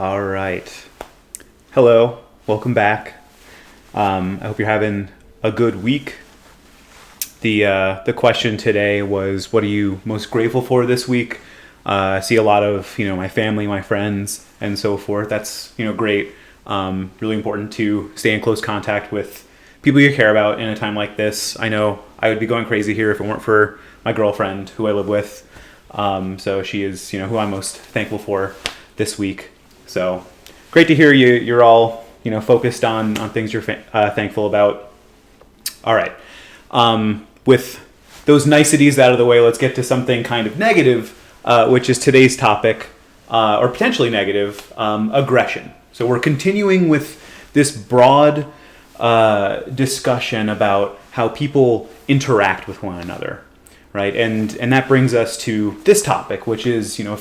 All right. Hello. Welcome back. I hope you're having a good week. The question today was, what are you most grateful for this week? I see a lot of, my family, my friends, and so forth. That's, great. Really important to stay in close contact with people you care about in a time like this. I know I would be going crazy here if it weren't for my girlfriend who I live with. So she is, who I'm most thankful for this week. So great to hear you're all, focused on things you're thankful about. All right. With those niceties out of the way, let's get to something kind of negative, which is today's topic, or potentially negative, aggression. So we're continuing with this broad discussion about how people interact with one another, right? And that brings us to this topic, which is a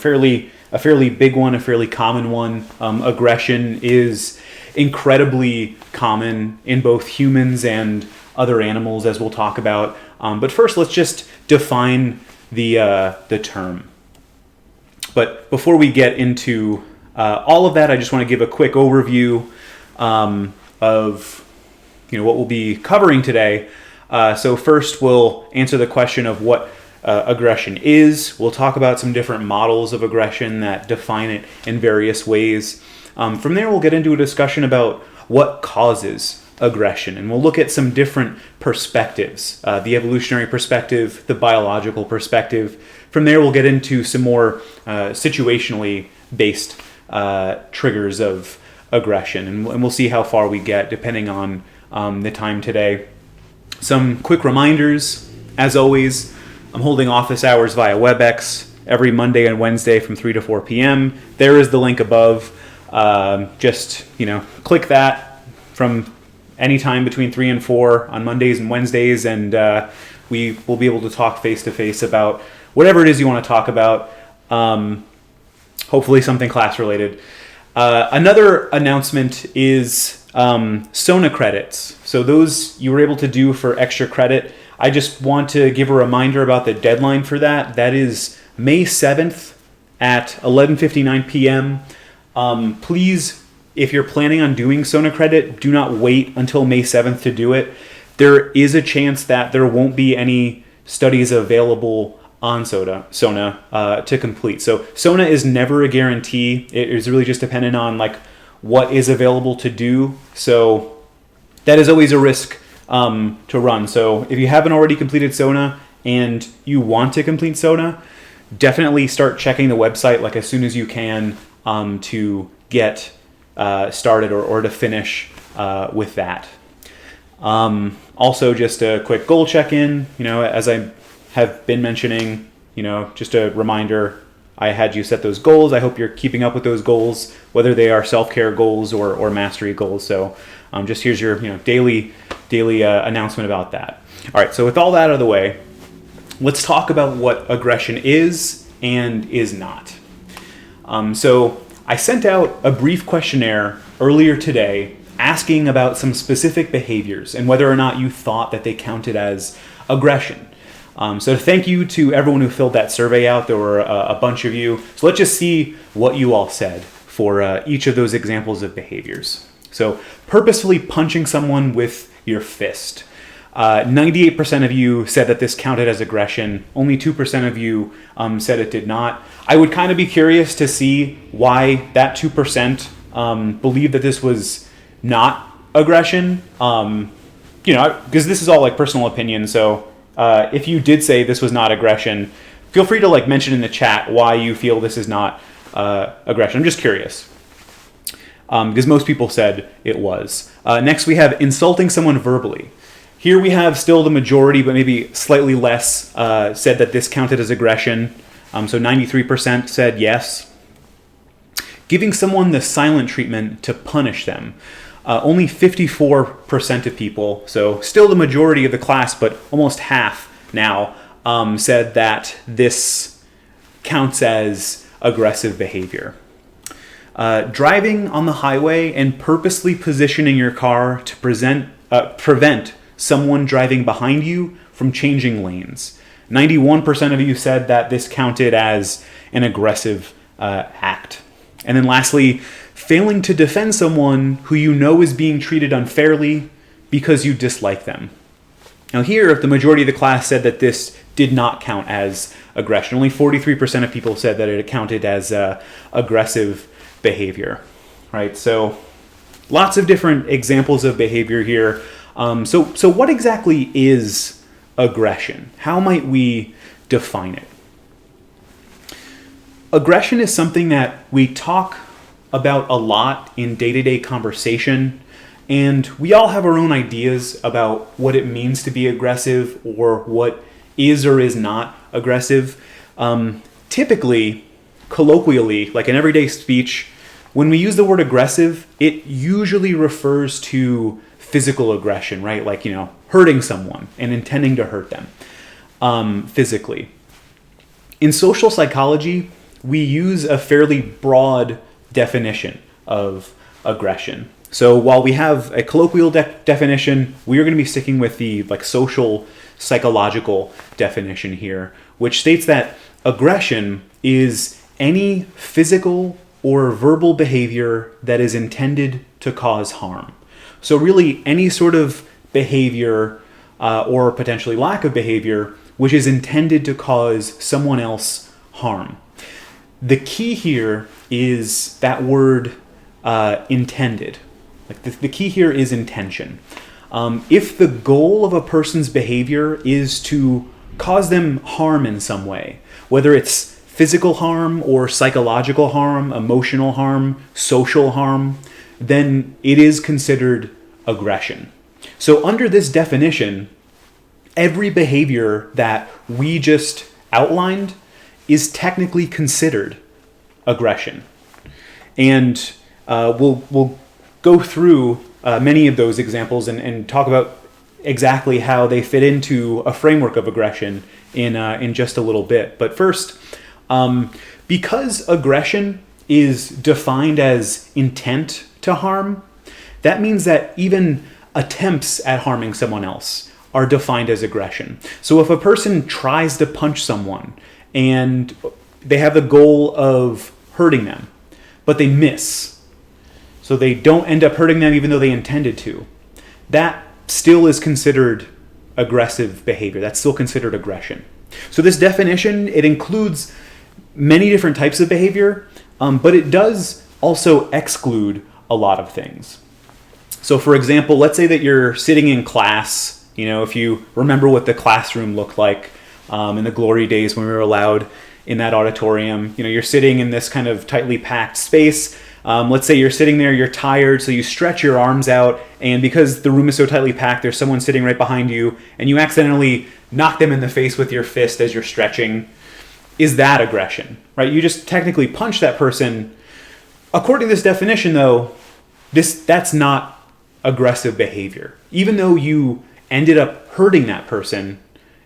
fairly big one, a fairly common one. Aggression is incredibly common in both humans and other animals, as we'll talk about. But first, let's just define the term. But before we get into all of that, I just want to give a quick overview of what we'll be covering today. So first, we'll answer the question of what aggression is. We'll talk about some different models of aggression that define it in various ways. From there, we'll get into a discussion about what causes aggression, and we'll look at some different perspectives, the evolutionary perspective, the biological perspective. From there, we'll get into some more situationally based triggers of aggression, and we'll see how far we get depending on the time today. Some quick reminders, as always. I'm holding office hours via WebEx every Monday and Wednesday from 3 to 4 p.m. There is the link above. Just click that from any time between 3 and 4 on Mondays and Wednesdays, and we will be able to talk face-to-face about whatever it is you want to talk about, hopefully something class-related. Another announcement is SONA credits. So those you were able to do for extra credit. I just want to give a reminder about the deadline for that. That is May 7th at 11:59 p.m. Please, if you're planning on doing SONA credit, do not wait until May 7th to do it. There is a chance that there won't be any studies available on SONA to complete. So SONA is never a guarantee. It is really just dependent on what is available to do. So that is always a risk to run. So if you haven't already completed SONA and you want to complete SONA, definitely start checking the website as soon as you can to get started or to finish with that. Also, just a quick goal check-in. As I have been mentioning, just a reminder, I had you set those goals. I hope you're keeping up with those goals, whether they are self-care goals or mastery goals. So just here's your daily announcement about that. All right, so with all that out of the way, let's talk about what aggression is and is not. So I sent out a brief questionnaire earlier today asking about some specific behaviors and whether or not you thought that they counted as aggression. So thank you to everyone who filled that survey out. There were a bunch of you. So let's just see what you all said for each of those examples of behaviors. So purposefully punching someone with your fist. 98% of you said that this counted as aggression. Only 2% of you said it did not. I would kind of be curious to see why that 2% believed that this was not aggression. Because this is all personal opinion. So if you did say this was not aggression, feel free to mention in the chat why you feel this is not aggression. I'm just curious. Because most people said it was. Next, we have insulting someone verbally. Here we have still the majority, but maybe slightly less, said that this counted as aggression. So 93% said yes. Giving someone the silent treatment to punish them. Only 54% of people, so still the majority of the class, but almost half now, said that this counts as aggressive behavior. Driving on the highway and purposely positioning your car to prevent someone driving behind you from changing lanes. 91% of you said that this counted as an aggressive act. And then lastly, failing to defend someone who you know is being treated unfairly because you dislike them. Now here, the majority of the class said that this did not count as aggression. Only 43% of people said that it counted as aggressive behavior, right? So lots of different examples of behavior here. So what exactly is aggression? How might we define it? Aggression is something that we talk about a lot in day-to-day conversation, and we all have our own ideas about what it means to be aggressive or what is or is not aggressive. Typically, colloquially, like in everyday speech, when we use the word aggressive, it usually refers to physical aggression, right? Like, hurting someone and intending to hurt them physically. In social psychology, we use a fairly broad definition of aggression. So while we have a colloquial definition, we are going to be sticking with the social psychological definition here, which states that aggression is any physical or verbal behavior that is intended to cause harm. So really any sort of behavior or potentially lack of behavior which is intended to cause someone else harm. The key here is that word intended. The key here is intention. If the goal of a person's behavior is to cause them harm in some way, whether it's physical harm or psychological harm, emotional harm, social harm, then it is considered aggression. So under this definition, every behavior that we just outlined is technically considered aggression. And we'll go through many of those examples and talk about exactly how they fit into a framework of aggression in just a little bit. But first, because aggression is defined as intent to harm, that means that even attempts at harming someone else are defined as aggression. So if a person tries to punch someone and they have the goal of hurting them, but they miss, so they don't end up hurting them even though they intended to, that still is considered aggressive behavior. That's still considered aggression. So this definition, it includes many different types of behavior, but it does also exclude a lot of things. So for example, let's say that you're sitting in class, if you remember what the classroom looked like in the glory days when we were allowed in that auditorium. You're sitting in this kind of tightly packed space. Let's say you're sitting there, you're tired, so you stretch your arms out, and because the room is so tightly packed, there's someone sitting right behind you, and you accidentally knock them in the face with your fist as you're stretching. Is that aggression, right? You just technically punch that person. According to this definition, though, that's not aggressive behavior. Even though you ended up hurting that person,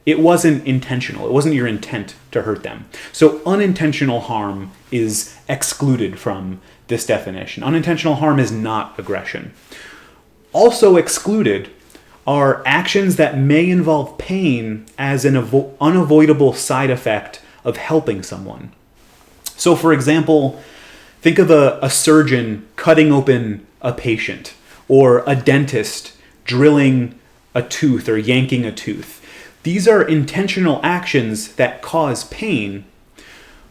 it wasn't intentional. It wasn't your intent to hurt them. So unintentional harm is excluded from this definition. Unintentional harm is not aggression. Also excluded are actions that may involve pain as an unavoidable side effect of helping someone. So for example, think of a surgeon cutting open a patient, or a dentist drilling a tooth or yanking a tooth. These are intentional actions that cause pain,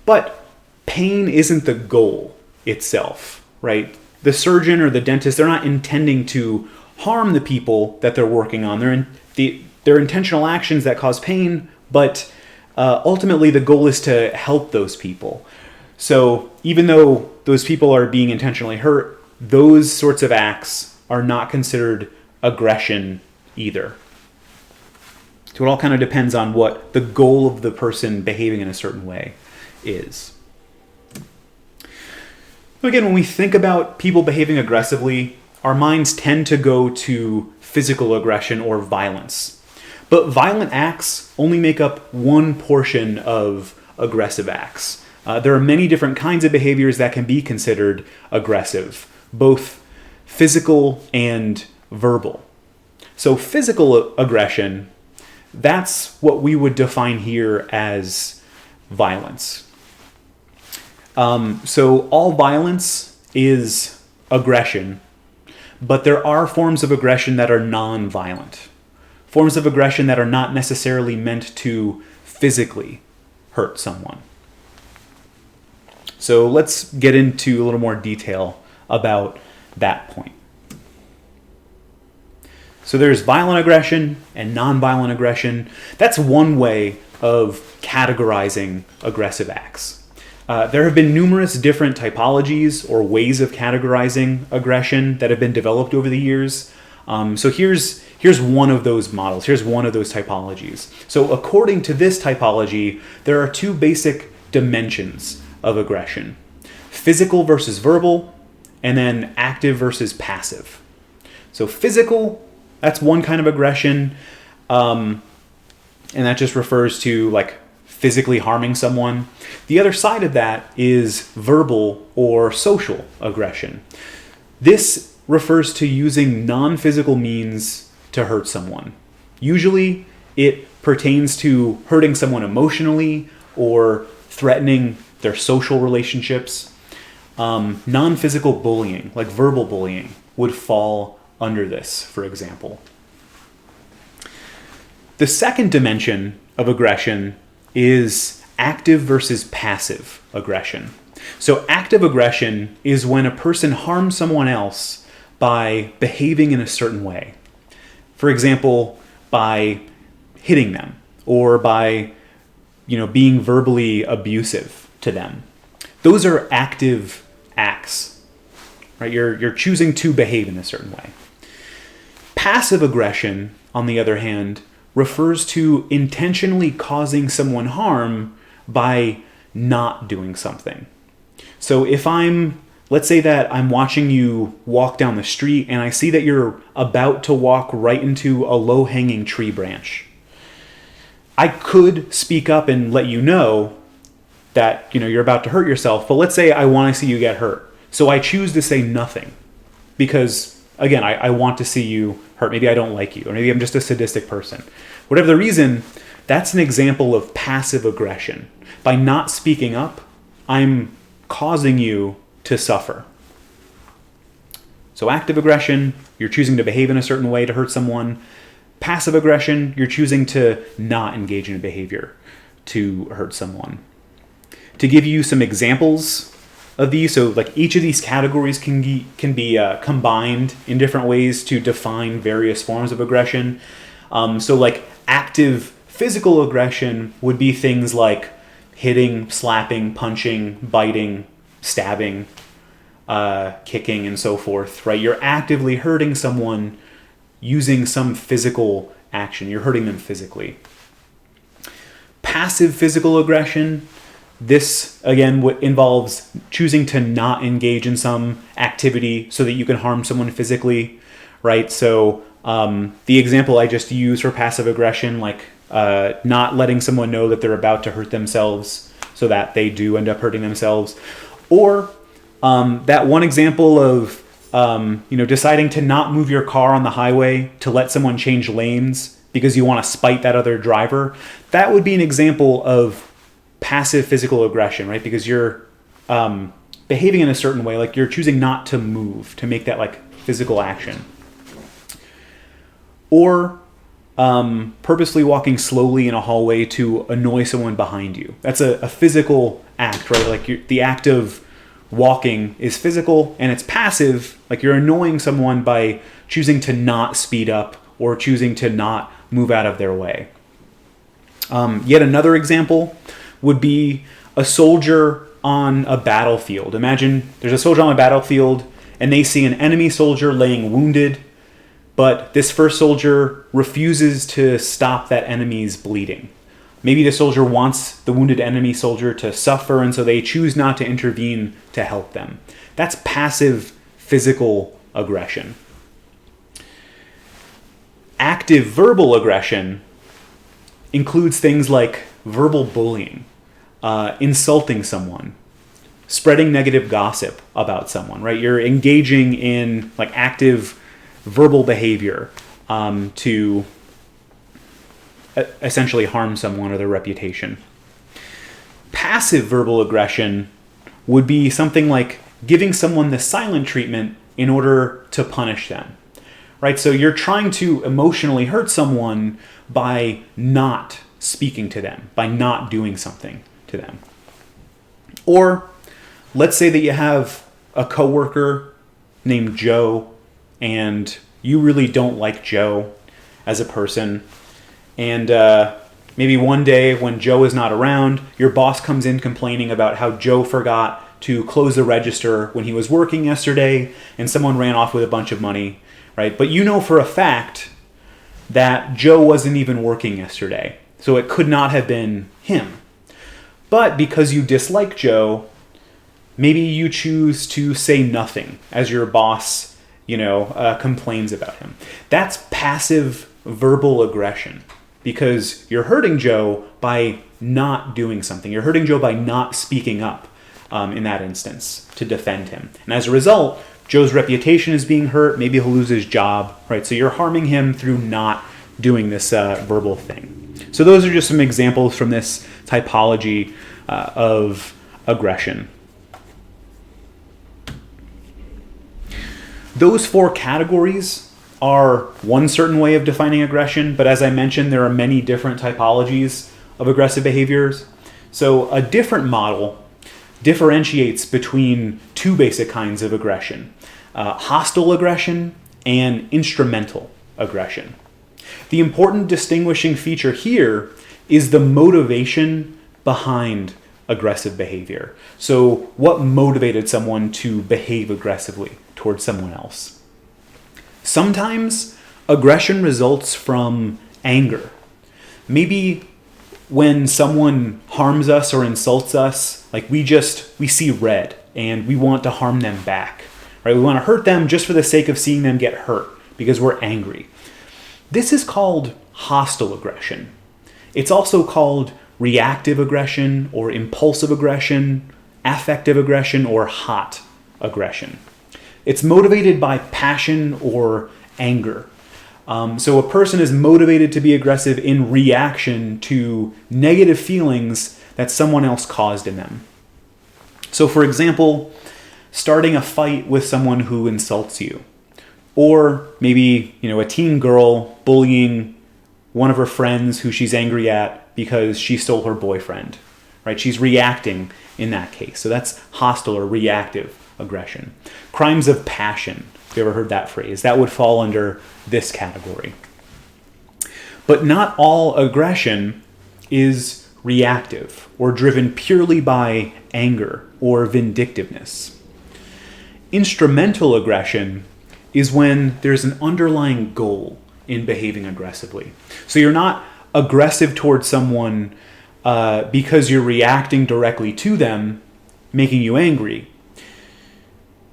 but pain isn't the goal itself, right? The surgeon or the dentist, they're not intending to harm the people that they're working on. They're intentional actions that cause pain, but ultimately the goal is to help those people. So even though those people are being intentionally hurt, those sorts of acts are not considered aggression either. So it all kind of depends on what the goal of the person behaving in a certain way is. Again, when we think about people behaving aggressively, our minds tend to go to physical aggression or violence. But violent acts only make up one portion of aggressive acts. There are many different kinds of behaviors that can be considered aggressive, both physical and verbal. So physical aggression, that's what we would define here as violence. So all violence is aggression, but there are forms of aggression that are non-violent. Forms of aggression that are not necessarily meant to physically hurt someone. So let's get into a little more detail about that point. So there's violent aggression and non-violent aggression. That's one way of categorizing aggressive acts. There have been numerous different typologies or ways of categorizing aggression that have been developed over the years. So here's one of those models. Here's one of those typologies. So according to this typology, there are two basic dimensions of aggression: physical versus verbal, and then active versus passive. So physical, that's one kind of aggression, and that just refers to like physically harming someone. The other side of that is verbal or social aggression. This refers to using non-physical means to hurt someone. Usually it pertains to hurting someone emotionally or threatening their social relationships. Non-physical bullying, like verbal bullying, would fall under this, for example. The second dimension of aggression is active versus passive aggression. So active aggression is when a person harms someone else by behaving in a certain way. For example, by hitting them or by, being verbally abusive to them. Those are active acts, right? You're choosing to behave in a certain way. Passive aggression, on the other hand, refers to intentionally causing someone harm by not doing something. So if let's say that I'm watching you walk down the street and I see that you're about to walk right into a low-hanging tree branch. I could speak up and let you know that, you're about to hurt yourself, but let's say I want to see you get hurt. So I choose to say nothing because, again, I want to see you hurt. Maybe I don't like you, or maybe I'm just a sadistic person. Whatever the reason, that's an example of passive aggression. By not speaking up, I'm causing you to suffer. So active aggression, you're choosing to behave in a certain way to hurt someone. Passive aggression, you're choosing to not engage in a behavior to hurt someone. To give you some examples of these, so like each of these categories can be combined in different ways to define various forms of aggression. So like active physical aggression would be things like hitting, slapping, punching, biting, stabbing, kicking, and so forth, right? You're actively hurting someone using some physical action. You're hurting them physically. Passive physical aggression, this, again, involves choosing to not engage in some activity so that you can harm someone physically, right? So the example I just used for passive aggression, like not letting someone know that they're about to hurt themselves so that they do end up hurting themselves. Or that one example of deciding to not move your car on the highway to let someone change lanes because you want to spite that other driver. That would be an example of passive physical aggression, right? Because you're behaving in a certain way, like you're choosing not to move, to make that like physical action. Or purposely walking slowly in a hallway to annoy someone behind you. That's a physical act, right? Like the act of walking is physical, and it's passive, like you're annoying someone by choosing to not speed up or choosing to not move out of their way. Yet another example would be a soldier on a battlefield. Imagine there's a soldier on a battlefield and they see an enemy soldier laying wounded, but this first soldier refuses to stop that enemy's bleeding. Maybe the soldier wants the wounded enemy soldier to suffer, and so they choose not to intervene to help them. That's passive physical aggression. Active verbal aggression includes things like verbal bullying, insulting someone, spreading negative gossip about someone, right? You're engaging in like active verbal behavior to essentially harm someone or their reputation. Passive verbal aggression would be something like giving someone the silent treatment in order to punish them, right? So you're trying to emotionally hurt someone by not speaking to them, by not doing something to them. Or let's say that you have a coworker named Joe and you really don't like Joe as a person. And maybe one day when Joe is not around, your boss comes in complaining about how Joe forgot to close the register when he was working yesterday and someone ran off with a bunch of money, right? But you know for a fact that Joe wasn't even working yesterday, so it could not have been him. But because you dislike Joe, maybe you choose to say nothing as your boss, complains about him. That's passive verbal aggression because you're hurting Joe by not doing something. You're hurting Joe by not speaking up in that instance to defend him. And as a result, Joe's reputation is being hurt. Maybe he'll lose his job, right? So you're harming him through not doing this verbal thing. So those are just some examples from this typology of aggression. Those 4 categories are one certain way of defining aggression, but as I mentioned, there are many different typologies of aggressive behaviors. So a different model differentiates between 2 basic kinds of aggression, hostile aggression and instrumental aggression. The important distinguishing feature here is the motivation behind aggressive behavior. So what motivated someone to behave aggressively towards someone else? Sometimes aggression results from anger. Maybe when someone harms us or insults us, like we see red and we want to harm them back, right? We want to hurt them just for the sake of seeing them get hurt because we're angry. This is called hostile aggression. It's also called reactive aggression or impulsive aggression, affective aggression, or hot aggression. It's motivated by passion or anger. So a person is motivated to be aggressive in reaction to negative feelings that someone else caused in them. So for example, starting a fight with someone who insults you. Or maybe, a teen girl bullying one of her friends who she's angry at because she stole her boyfriend, right? She's reacting in that case. So that's hostile or reactive aggression. Crimes of passion, if you ever heard that phrase, that would fall under this category. But not all aggression is reactive or driven purely by anger or vindictiveness. Instrumental aggression is when there's an underlying goal in behaving aggressively. So you're not aggressive towards someone because you're reacting directly to them, making you angry.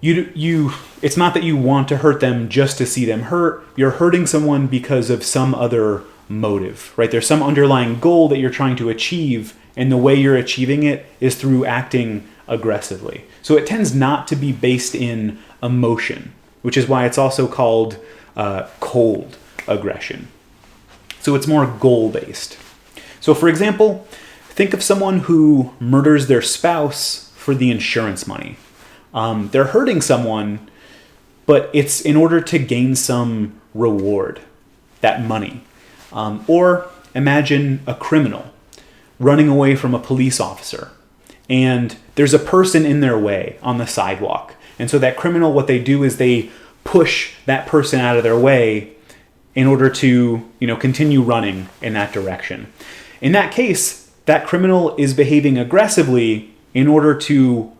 It's not that you want to hurt them just to see them hurt. You're hurting someone because of some other motive, right? There's some underlying goal that you're trying to achieve, and the way you're achieving it is through acting aggressively. So it tends not to be based in emotion, which is why it's also called cold aggression. So it's more goal-based. So for example, think of someone who murders their spouse for the insurance money. They're hurting someone, but it's in order to gain some reward, that money. Or imagine a criminal running away from a police officer, and there's a person in their way on the sidewalk. And so that criminal, what they do is they push that person out of their way in order to, continue running in that direction. In that case, that criminal is behaving aggressively in order to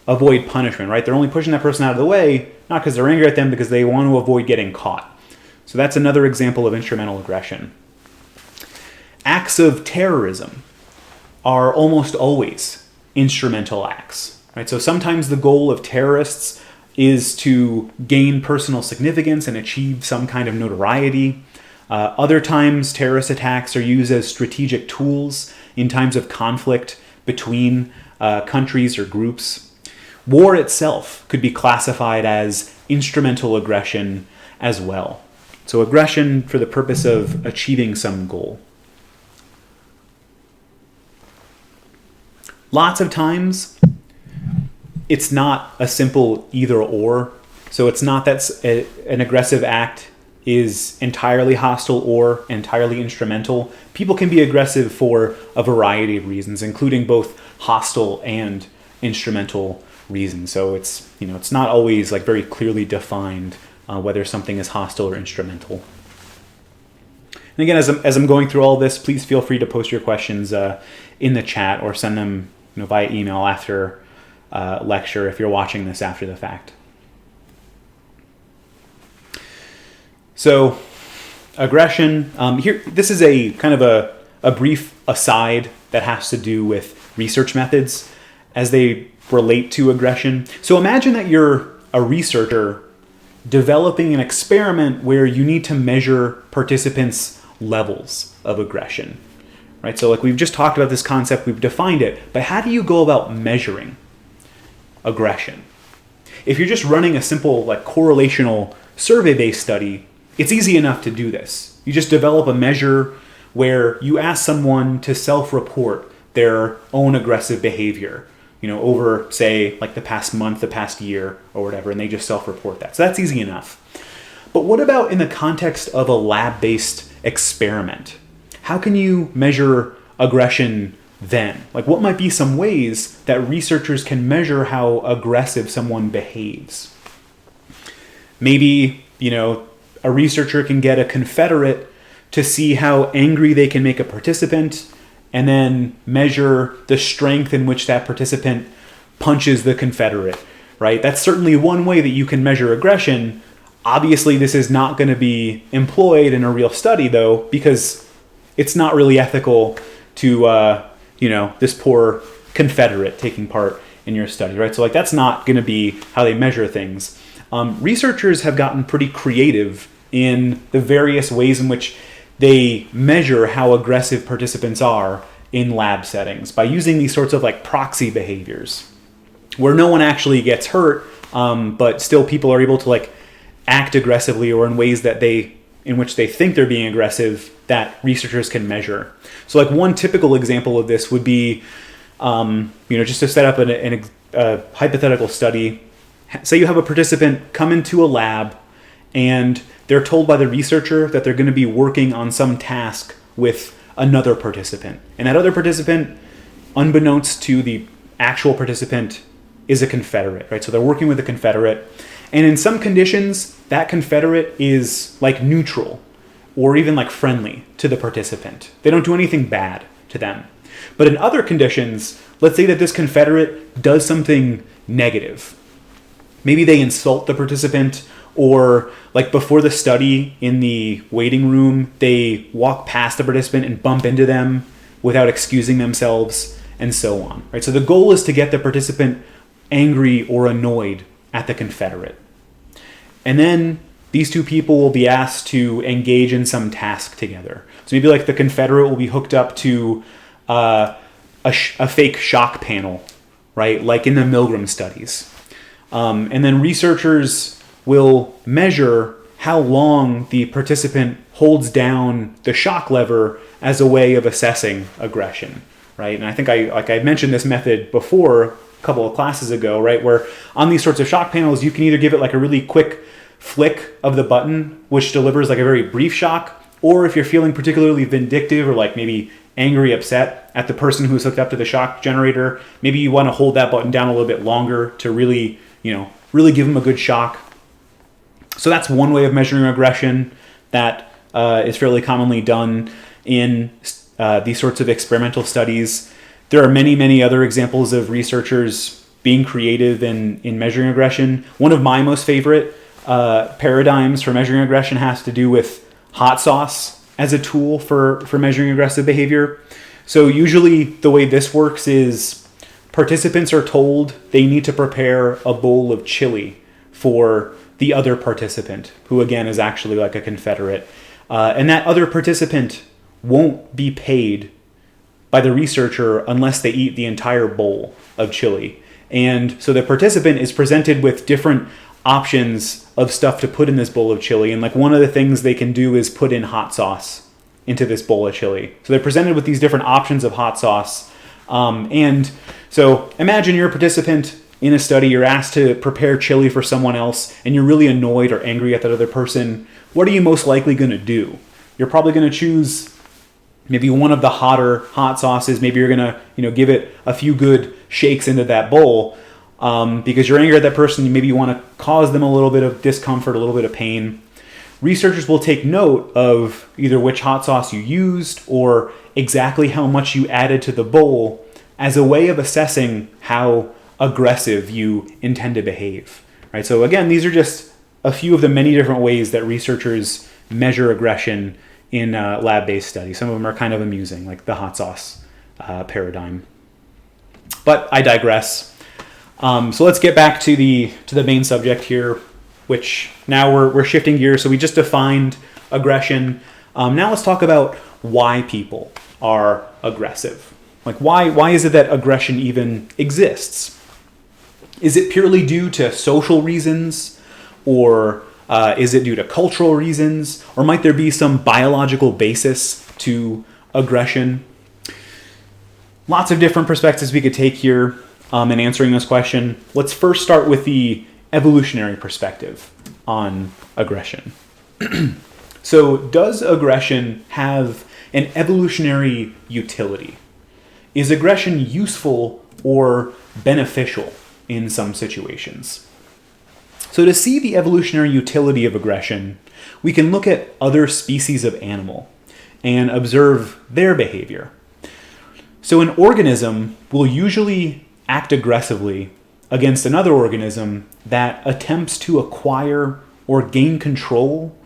avoid punishment, right? They're only pushing that person out of the way, not because they're angry at them, because they want to avoid getting caught. So that's another example of instrumental aggression. Acts of terrorism are almost always instrumental acts, right? So sometimes the goal of terrorists is to gain personal significance and achieve some kind of notoriety. Other times, terrorist attacks are used as strategic tools in times of conflict between countries or groups. War itself could be classified as instrumental aggression as well. So aggression for the purpose of achieving some goal. Lots of times, it's not a simple either or. So it's not that an aggressive act is entirely hostile or entirely instrumental. People can be aggressive for a variety of reasons, including both hostile and instrumental reasons. So it's not always like very clearly defined whether something is hostile or instrumental. And again, as I'm going through all this, please feel free to post your questions in the chat or send them via email after lecture if you're watching this after the fact. So aggression, here, this is a kind of a brief aside that has to do with research methods as they relate to aggression. So imagine that you're a researcher developing an experiment where you need to measure participants' levels of aggression, right? So like we've just talked about this concept, we've defined it, but how do you go about measuring aggression? If you're just running a simple like correlational survey-based study, it's easy enough to do this. You just develop a measure where you ask someone to self-report their own aggressive behavior, over, say, like the past month, the past year, or whatever, and they just self-report that. So that's easy enough. But what about in the context of a lab-based experiment? How can you measure aggression then? Like, what might be some ways that researchers can measure how aggressive someone behaves? Maybe, a researcher can get a confederate to see how angry they can make a participant, and then measure the strength in which that participant punches the confederate, right? That's certainly one way that you can measure aggression. Obviously, this is not going to be employed in a real study, though, because it's not really ethical to, this poor confederate taking part in your study, right? So, that's not going to be how they measure things. Researchers have gotten pretty creative in the various ways in which they measure how aggressive participants are in lab settings by using these sorts of like proxy behaviors where no one actually gets hurt, but still people are able to like act aggressively or in ways in which they think they're being aggressive that researchers can measure. So like one typical example of this would be, just to set up a hypothetical study. Say you have a participant come into a lab and they're told by the researcher that they're going to be working on some task with another participant. And that other participant, unbeknownst to the actual participant, is a confederate, right? So they're working with a confederate. And in some conditions, that confederate is like neutral or even like friendly to the participant. They don't do anything bad to them. But in other conditions, let's say that this confederate does something negative. Maybe they insult the participant, or like before the study in the waiting room, they walk past the participant and bump into them without excusing themselves, and so on, right? So the goal is to get the participant angry or annoyed at the confederate. And then these two people will be asked to engage in some task together. So maybe like the confederate will be hooked up to a fake shock panel, right? Like in the Milgram studies. And then researchers will measure how long the participant holds down the shock lever as a way of assessing aggression, right? And I think I mentioned this method before a couple of classes ago, right? Where on these sorts of shock panels, you can either give it like a really quick flick of the button, which delivers like a very brief shock, or if you're feeling particularly vindictive or like maybe angry, upset at the person who's hooked up to the shock generator, maybe you want to hold that button down a little bit longer to really give them a good shock. So that's one way of measuring aggression that is fairly commonly done in these sorts of experimental studies. There are many, many other examples of researchers being creative in measuring aggression. One of my most favorite paradigms for measuring aggression has to do with hot sauce as a tool for measuring aggressive behavior. So usually the way this works is participants are told they need to prepare a bowl of chili for the other participant, who again is actually like a confederate. And that other participant won't be paid by the researcher unless they eat the entire bowl of chili. And so the participant is presented with different options of stuff to put in this bowl of chili. And like one of the things they can do is put in hot sauce into this bowl of chili. So they're presented with these different options of hot sauce. And so imagine you're a participant in a study, you're asked to prepare chili for someone else, and you're really annoyed or angry at that other person, what are you most likely going to do? You're probably going to choose maybe one of the hotter hot sauces. Maybe you're going to, give it a few good shakes into that bowl because you're angry at that person. Maybe you want to cause them a little bit of discomfort, a little bit of pain. Researchers will take note of either which hot sauce you used or exactly how much you added to the bowl as a way of assessing how aggressive you intend to behave. Right? So again, these are just a few of the many different ways that researchers measure aggression in lab-based studies. Some of them are kind of amusing, like the hot sauce paradigm. But I digress. So let's get back to the main subject here, which now we're shifting gears. So we just defined aggression. Now let's talk about why people are aggressive. Like why is it that aggression even exists? Is it purely due to social reasons, or is it due to cultural reasons, or might there be some biological basis to aggression? Lots of different perspectives we could take here in answering this question. Let's first start with the evolutionary perspective on aggression. So, does aggression have an evolutionary utility? Is aggression useful or beneficial in some situations? So to see the evolutionary utility of aggression, we can look at other species of animal and observe their behavior. So an organism will usually act aggressively against another organism that attempts to acquire or gain control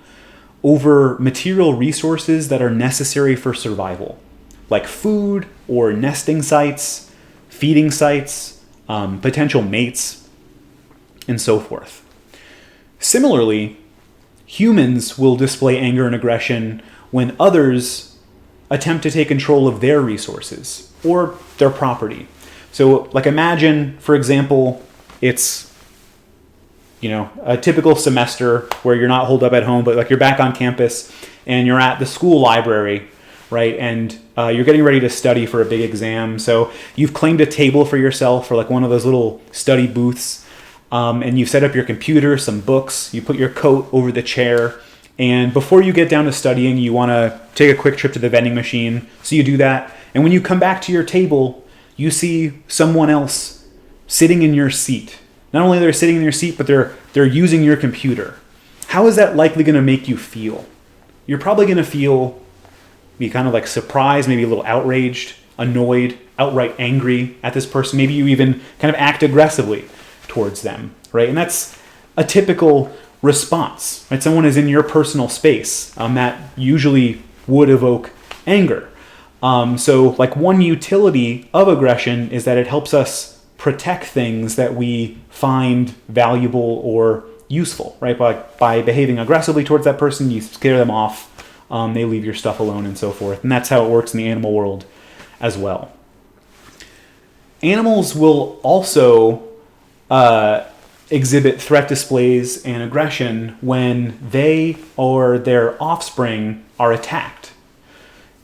over material resources that are necessary for survival, like food or nesting sites, feeding sites, potential mates, and so forth. Similarly, humans will display anger and aggression when others attempt to take control of their resources or their property. So, like imagine, for example, it's a typical semester where you're not holed up at home, but like you're back on campus and you're at the school library, right? And you're getting ready to study for a big exam. So you've claimed a table for yourself or like one of those little study booths. And you set up your computer, some books, you put your coat over the chair. And before you get down to studying, you want to take a quick trip to the vending machine. So you do that. And when you come back to your table, you see someone else sitting in your seat. Not only they're sitting in your seat, but they're using your computer. How is that likely going to make you feel? You're probably going to be kind of like surprised, maybe a little outraged, annoyed, outright angry at this person. Maybe you even kind of act aggressively towards them, right? And that's a typical response, right? Someone is in your personal space. That usually would evoke anger. So like one utility of aggression is that it helps us protect things that we find valuable or useful, right? By behaving aggressively towards that person, you scare them off, they leave your stuff alone and so forth. And that's how it works in the animal world as well. Animals will also exhibit threat displays and aggression when they or their offspring are attacked.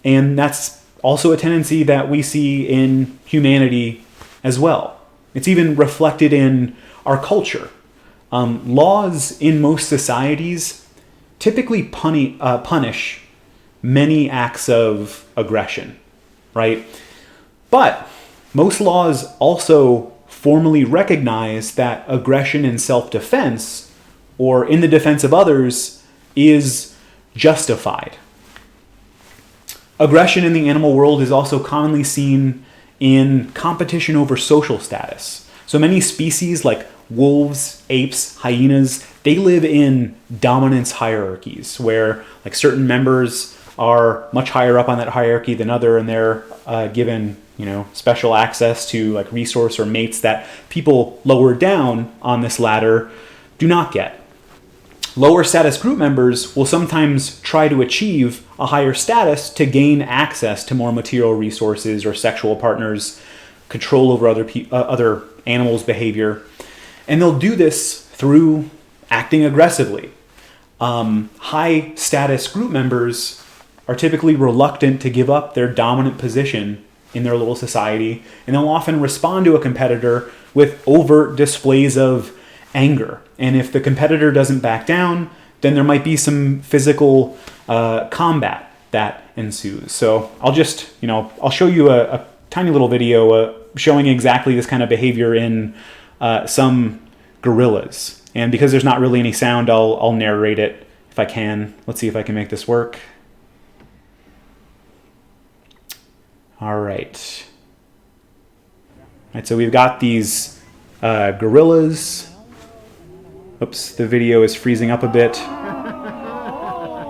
And that's also a tendency that we see in humanity as well. It's even reflected in our culture. Laws in most societies typically punish many acts of aggression, right? But most laws also formally recognize that aggression in self-defense or in the defense of others is justified. Aggression in the animal world is also commonly seen in competition over social status. So many species like wolves, apes, hyenas, they live in dominance hierarchies where like certain members are much higher up on that hierarchy than other, and they're given special access to like resource or mates that people lower down on this ladder do not get. Lower status group members will sometimes try to achieve a higher status to gain access to more material resources or sexual partners, control over other animals' behavior, and they'll do this through acting aggressively. High status group members are typically reluctant to give up their dominant position in their little society, and they'll often respond to a competitor with overt displays of anger. And if the competitor doesn't back down, then there might be some physical combat that ensues. So I'll just, I'll show you a tiny little video showing exactly this kind of behavior in some gorillas. And because there's not really any sound, I'll narrate it if I can. Let's see if I can make this work. All right. All right, so we've got these gorillas. Oops, the video is freezing up a bit.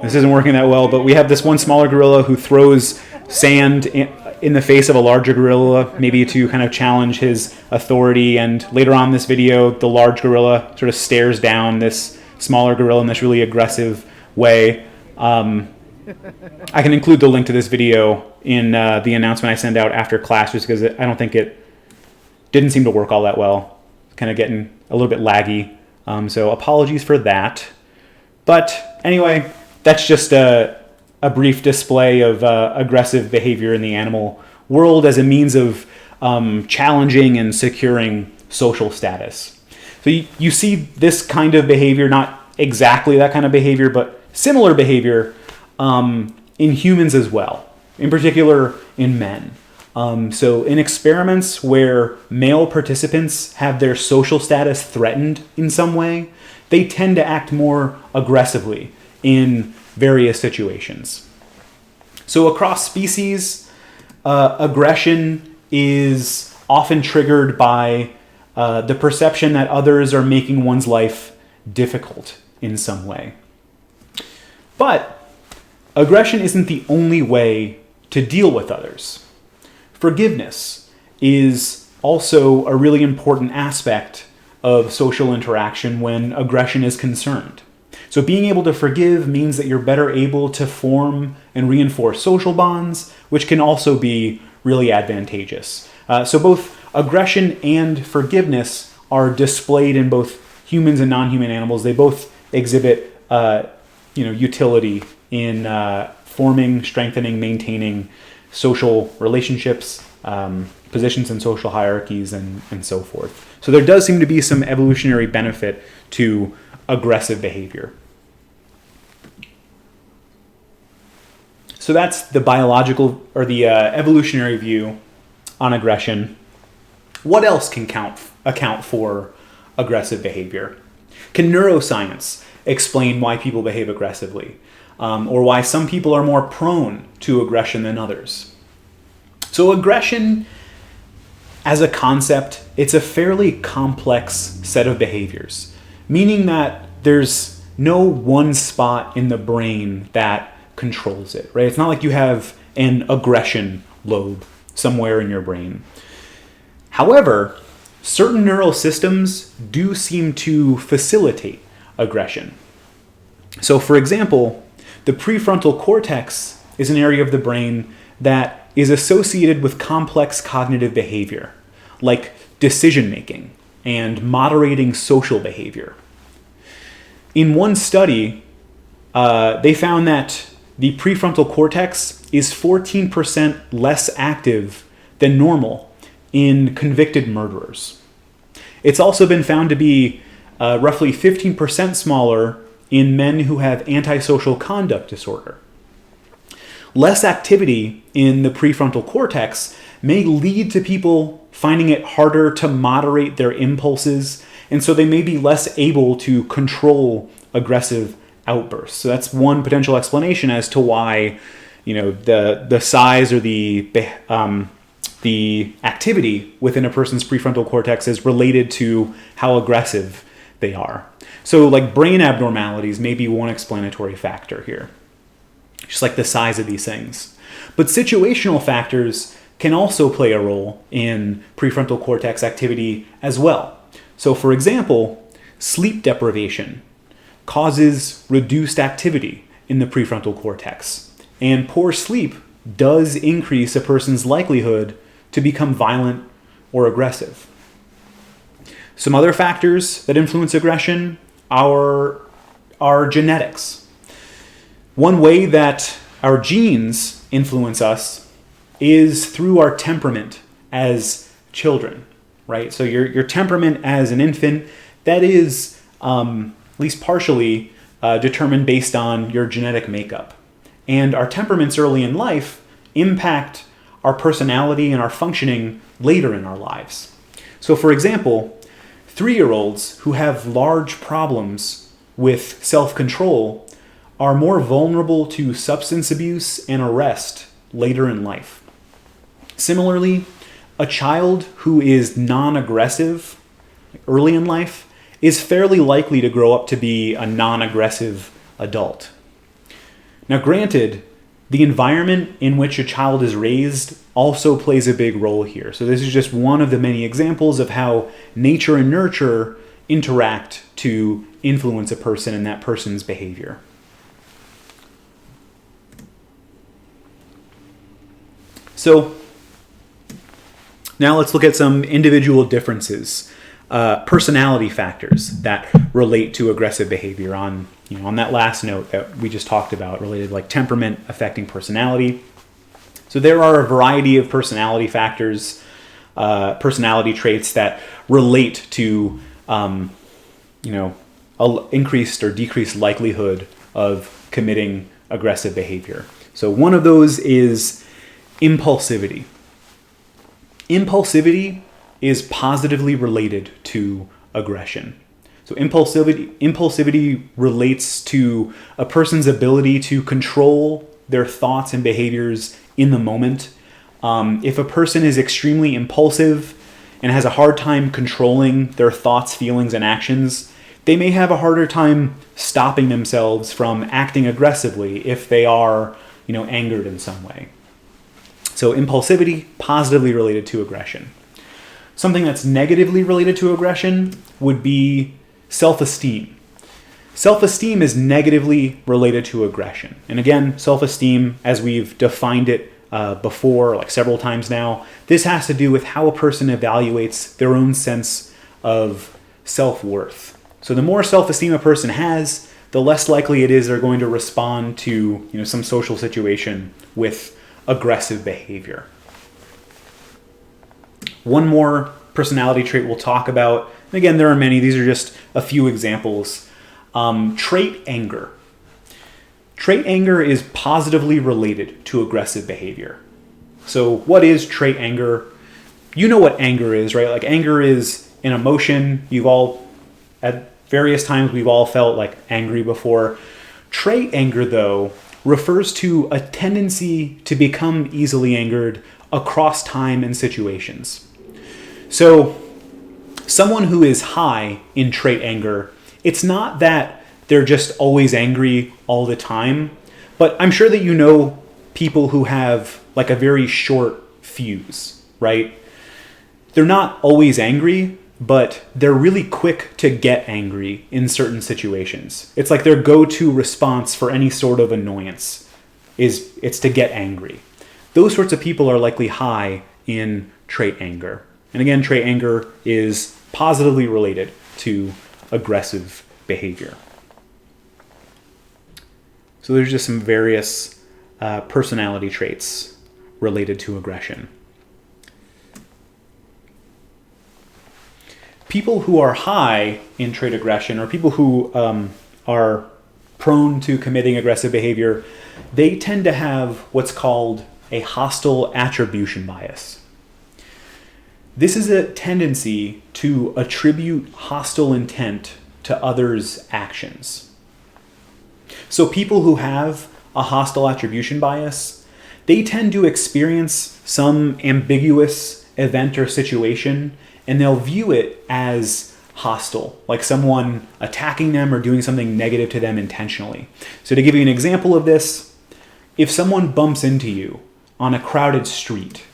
This isn't working that well, but we have this one smaller gorilla who throws sand in the face of a larger gorilla, maybe to kind of challenge his authority. And later on in this video, the large gorilla sort of stares down this smaller gorilla in this really aggressive way. I can include the link to this video in the announcement I send out after class, just because I don't think it didn't seem to work all that well. Kind of getting a little bit laggy. So apologies for that. But anyway, that's just a brief display of aggressive behavior in the animal world as a means of challenging and securing social status. So you see this kind of behavior, not exactly that kind of behavior, but similar behavior in humans as well, in particular in men. So in experiments where male participants have their social status threatened in some way, they tend to act more aggressively in various situations. So across species, aggression is often triggered by the perception that others are making one's life difficult in some way. But aggression isn't the only way to deal with others. Forgiveness is also a really important aspect of social interaction when aggression is concerned. So being able to forgive means that you're better able to form and reinforce social bonds, which can also be really advantageous. So both aggression and forgiveness are displayed in both humans and non-human animals. They both exhibit utility in forming, strengthening, maintaining social relationships, positions in social hierarchies, and so forth. So there does seem to be some evolutionary benefit to aggressive behavior. So that's the biological or the evolutionary view on aggression. What else can account for aggressive behavior? Can neuroscience explain why people behave aggressively? Or why some people are more prone to aggression than others? So aggression, as a concept, it's a fairly complex set of behaviors, meaning that there's no one spot in the brain that controls it, right? It's not like you have an aggression lobe somewhere in your brain. However, certain neural systems do seem to facilitate aggression. So for example, the prefrontal cortex is an area of the brain that is associated with complex cognitive behavior, like decision-making and moderating social behavior. In one study, they found that the prefrontal cortex is 14% less active than normal in convicted murderers. It's also been found to be roughly 15% smaller in men who have antisocial conduct disorder. Less activity in the prefrontal cortex may lead to people finding it harder to moderate their impulses, and so they may be less able to control aggressive outbursts. So that's one potential explanation as to why, the size or the activity within a person's prefrontal cortex is related to how aggressive they are. So like brain abnormalities may be one explanatory factor here, just like the size of these things. But situational factors can also play a role in prefrontal cortex activity as well. So for example, sleep deprivation causes reduced activity in the prefrontal cortex, and poor sleep does increase a person's likelihood to become violent or aggressive. Some other factors that influence aggression are genetics. One way that our genes influence us is through our temperament as children, right? So your temperament as an infant, that is at least partially determined based on your genetic makeup. And our temperaments early in life impact our personality and our functioning later in our lives. So for example, 3-year-olds who have large problems with self-control are more vulnerable to substance abuse and arrest later in life. Similarly, a child who is non-aggressive early in life is fairly likely to grow up to be a non-aggressive adult. Now, granted, the environment in which a child is raised also plays a big role here. So this is just one of the many examples of how nature and nurture interact to influence a person and that person's behavior. So now let's look at some individual differences, personality factors that relate to aggressive behavior on that last note that we just talked about, related like temperament affecting personality. So there are a variety of personality factors, personality traits that relate to increased or decreased likelihood of committing aggressive behavior. So one of those is impulsivity. Impulsivity is positively related to aggression. So impulsivity relates to a person's ability to control their thoughts and behaviors in the moment. If a person is extremely impulsive and has a hard time controlling their thoughts, feelings, and actions, they may have a harder time stopping themselves from acting aggressively if they are, angered in some way. So impulsivity, positively related to aggression. Something that's negatively related to aggression would be self-esteem. Self-esteem is negatively related to aggression. And again, self-esteem, as we've defined it before, like several times now, this has to do with how a person evaluates their own sense of self-worth. So the more self-esteem a person has, the less likely it is they're going to respond to some social situation with aggressive behavior. One more personality trait we'll talk about, and again, there are many, these are just a few examples. Trait anger. Trait anger is positively related to aggressive behavior. So what is trait anger? You know what anger is, right? Like anger is an emotion. At various times, we've all felt like angry before. Trait anger, though, refers to a tendency to become easily angered across time and situations. So someone who is high in trait anger, it's not that they're just always angry all the time, but I'm sure that you know people who have like a very short fuse, right? They're not always angry, but they're really quick to get angry in certain situations. It's like their go-to response for any sort of annoyance it's to get angry. Those sorts of people are likely high in trait anger. And again, trait anger is positively related to aggressive behavior. So there's just some various personality traits related to aggression. People who are high in trait aggression, or people who are prone to committing aggressive behavior, they tend to have what's called a hostile attribution bias. This is a tendency to attribute hostile intent to others' actions. So people who have a hostile attribution bias, they tend to experience some ambiguous event or situation, and they'll view it as hostile, like someone attacking them or doing something negative to them intentionally. So to give you an example of this, if someone bumps into you on a crowded street,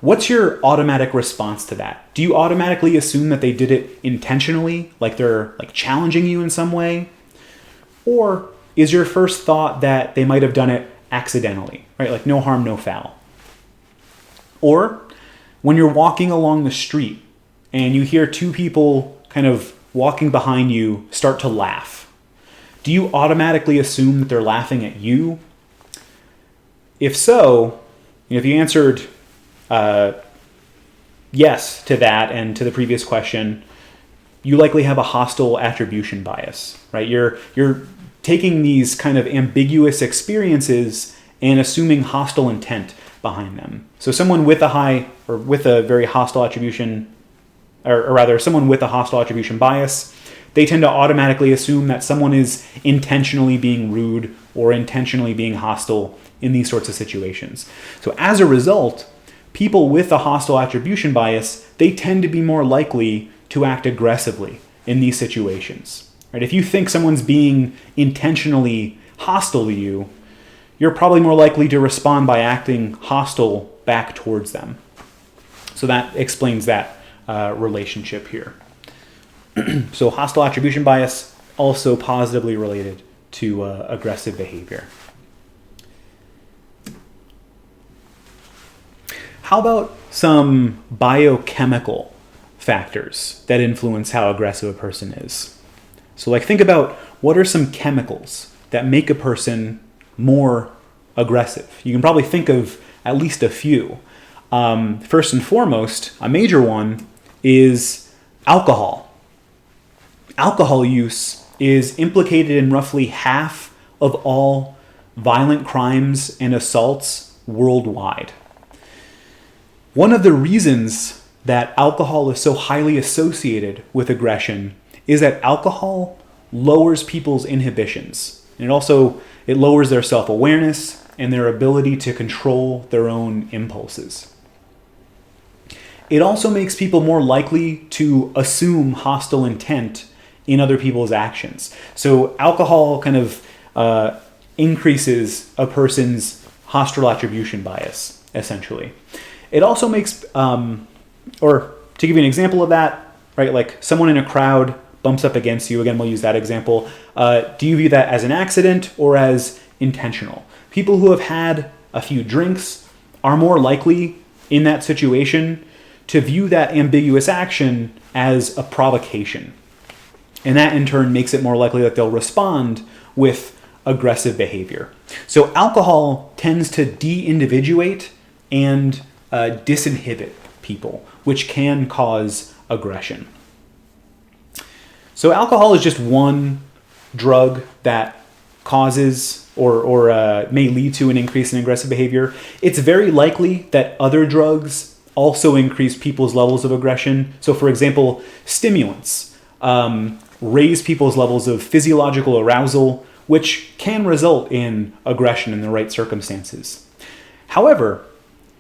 what's your automatic response to that? Do you automatically assume that they did it intentionally, like they're like challenging you in some way? Or is your first thought that they might have done it accidentally, right? Like no harm, no foul. Or when you're walking along the street and you hear two people kind of walking behind you start to laugh, do you automatically assume that they're laughing at you? If so, if you answered yes to that and to the previous question, you likely have a hostile attribution bias, right? You're taking these kind of ambiguous experiences and assuming hostile intent behind them. So someone with a high or with a very hostile attribution, or rather someone with a hostile attribution bias, they tend to automatically assume that someone is intentionally being rude or intentionally being hostile in these sorts of situations. So as a result, people with a hostile attribution bias, they tend to be more likely to act aggressively in these situations. Right? If you think someone's being intentionally hostile to you, you're probably more likely to respond by acting hostile back towards them. So that explains that relationship here. So hostile attribution bias also positively related to aggressive behavior. How about some biochemical factors that influence how aggressive a person is? So like think about what are some chemicals that make a person more aggressive. You can probably think of at least a few. First and foremost, a major one is alcohol. Alcohol use is implicated in roughly half of all violent crimes and assaults worldwide. One of the reasons that alcohol is so highly associated with aggression is that alcohol lowers people's inhibitions. And it lowers their self-awareness and their ability to control their own impulses. It also makes people more likely to assume hostile intent in other people's actions. So alcohol kind of increases a person's hostile attribution bias, essentially. It also makes, or to give you an example of that, right, like someone in a crowd bumps up against you, again, we'll use that example. Do you view that as an accident or as intentional? People who have had a few drinks are more likely in that situation to view that ambiguous action as a provocation. And that in turn makes it more likely that they'll respond with aggressive behavior. So alcohol tends to de-individuate and disinhibit people, which can cause aggression. So alcohol is just one drug that causes or may lead to an increase in aggressive behavior. It's very likely that other drugs also increase people's levels of aggression. So for example, stimulants raise people's levels of physiological arousal, which can result in aggression in the right circumstances. However,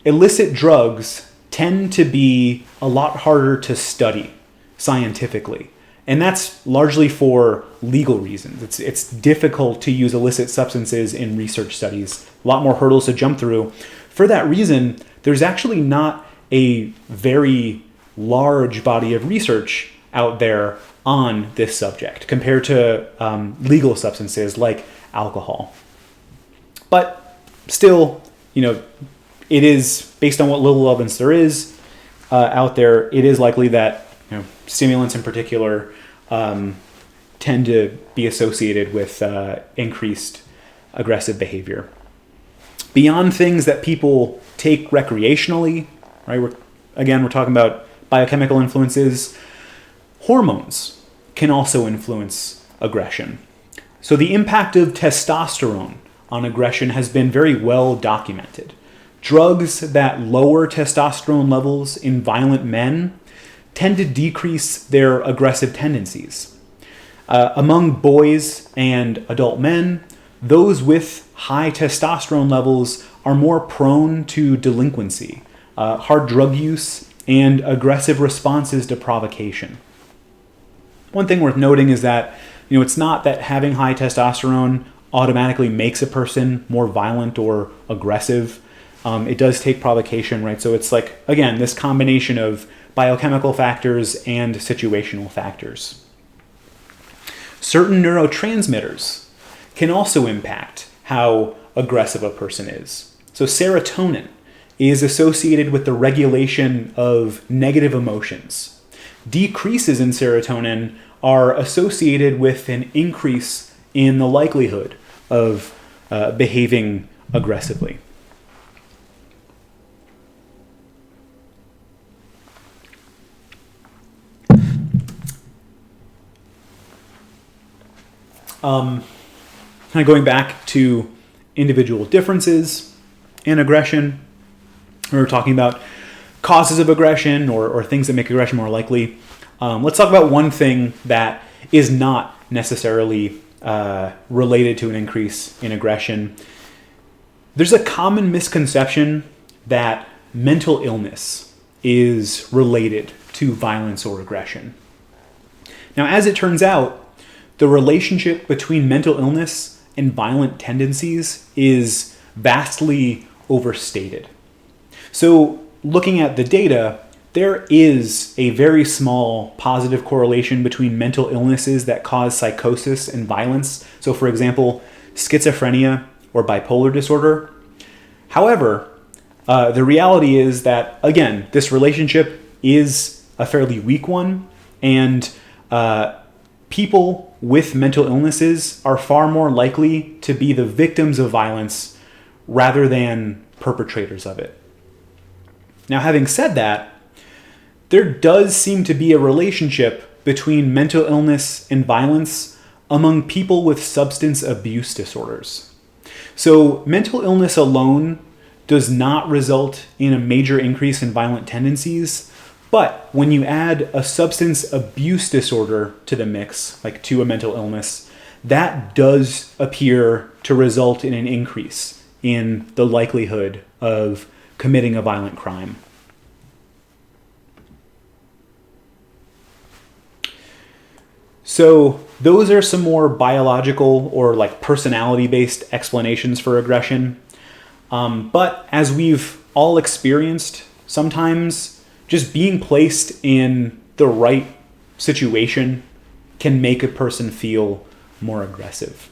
illicit drugs tend to be a lot harder to study scientifically. And that's largely for legal reasons. It's difficult to use illicit substances in research studies. A lot more hurdles to jump through. For that reason, there's actually not a very large body of research out there on this subject compared to legal substances like alcohol. But still, it is, based on what little evidence there is out there, it is likely that stimulants in particular tend to be associated with increased aggressive behavior. Beyond things that people take recreationally, right? We're talking about biochemical influences. Hormones can also influence aggression. So the impact of testosterone on aggression has been very well documented. Drugs that lower testosterone levels in violent men tend to decrease their aggressive tendencies. Among boys and adult men, those with high testosterone levels are more prone to delinquency, hard drug use, and aggressive responses to provocation. One thing worth noting is that it's not that having high testosterone automatically makes a person more violent or aggressive. It does take provocation, right? So it's like, again, this combination of biochemical factors and situational factors. Certain neurotransmitters can also impact how aggressive a person is. So serotonin is associated with the regulation of negative emotions. Decreases in serotonin are associated with an increase in the likelihood of behaving aggressively. Kind of going back to individual differences in aggression, we were talking about causes of aggression or things that make aggression more likely. Let's talk about one thing that is not necessarily related to an increase in aggression. There's a common misconception that mental illness is related to violence or aggression. Now, as it turns out, the relationship between mental illness and violent tendencies is vastly overstated. So, looking at the data, there is a very small positive correlation between mental illnesses that cause psychosis and violence. So, for example, schizophrenia or bipolar disorder. However, the reality is that, again, this relationship is a fairly weak one, and people with mental illnesses are far more likely to be the victims of violence rather than perpetrators of it. Now, having said that, there does seem to be a relationship between mental illness and violence among people with substance abuse disorders. So, mental illness alone does not result in a major increase in violent tendencies, but when you add a substance abuse disorder to the mix, like to a mental illness, that does appear to result in an increase in the likelihood of committing a violent crime. So those are some more biological or like personality-based explanations for aggression. But as we've all experienced, sometimes just being placed in the right situation can make a person feel more aggressive.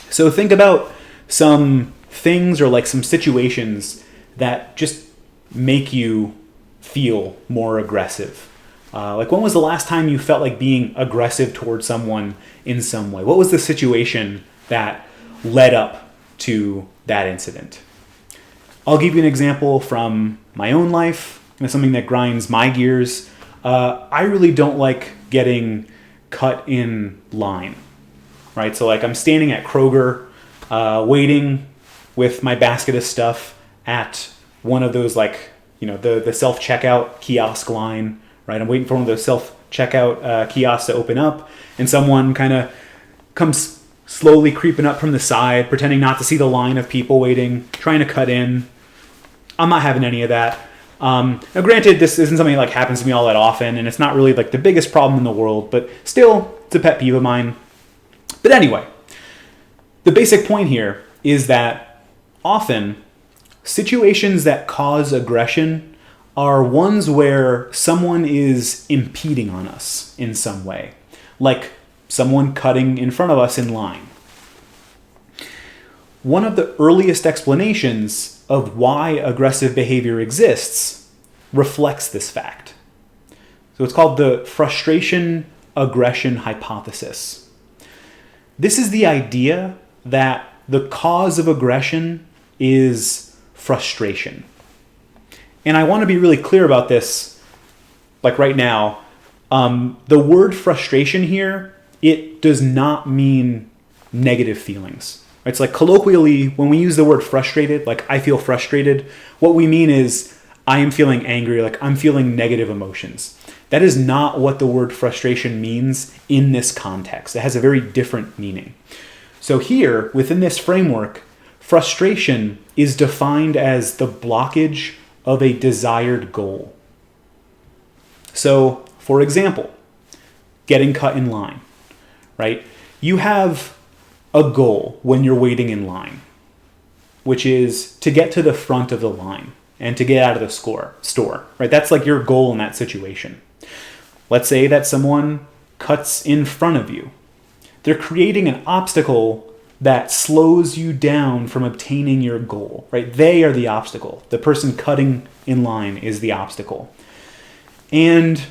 So think about some things or like some situations that just make you feel more aggressive. Like when was the last time you felt like being aggressive towards someone in some way? What was the situation that led up to that incident? I'll give you an example from my own life. It's something that grinds my gears. I really don't like getting cut in line, right? So like I'm standing at Kroger, waiting with my basket of stuff at one of those like, the self-checkout kiosk line, right? I'm waiting for one of those self-checkout kiosks to open up, and someone kind of comes slowly creeping up from the side, pretending not to see the line of people waiting, trying to cut in. I'm not having any of that. Now, granted, this isn't something that like happens to me all that often, and it's not really like the biggest problem in the world, but still, it's a pet peeve of mine. But anyway, the basic point here is that often situations that cause aggression are ones where someone is impeding on us in some way, like someone cutting in front of us in line. One of the earliest explanations of why aggressive behavior exists reflects this fact. So it's called the frustration-aggression hypothesis. This is the idea that the cause of aggression is frustration. And I want to be really clear about this, like right now. The word frustration here, it does not mean negative feelings. It's like colloquially, when we use the word frustrated, like I feel frustrated, what we mean is I am feeling angry, like I'm feeling negative emotions. That is not what the word frustration means in this context. It has a very different meaning. So here, within this framework, frustration is defined as the blockage of a desired goal. So, for example, getting cut in line, right? You have a goal when you're waiting in line, which is to get to the front of the line and to get out of the store, right? That's like your goal in that situation. Let's say that someone cuts in front of you. They're creating an obstacle that slows you down from obtaining your goal, right? They are the obstacle. The person cutting in line is the obstacle. And,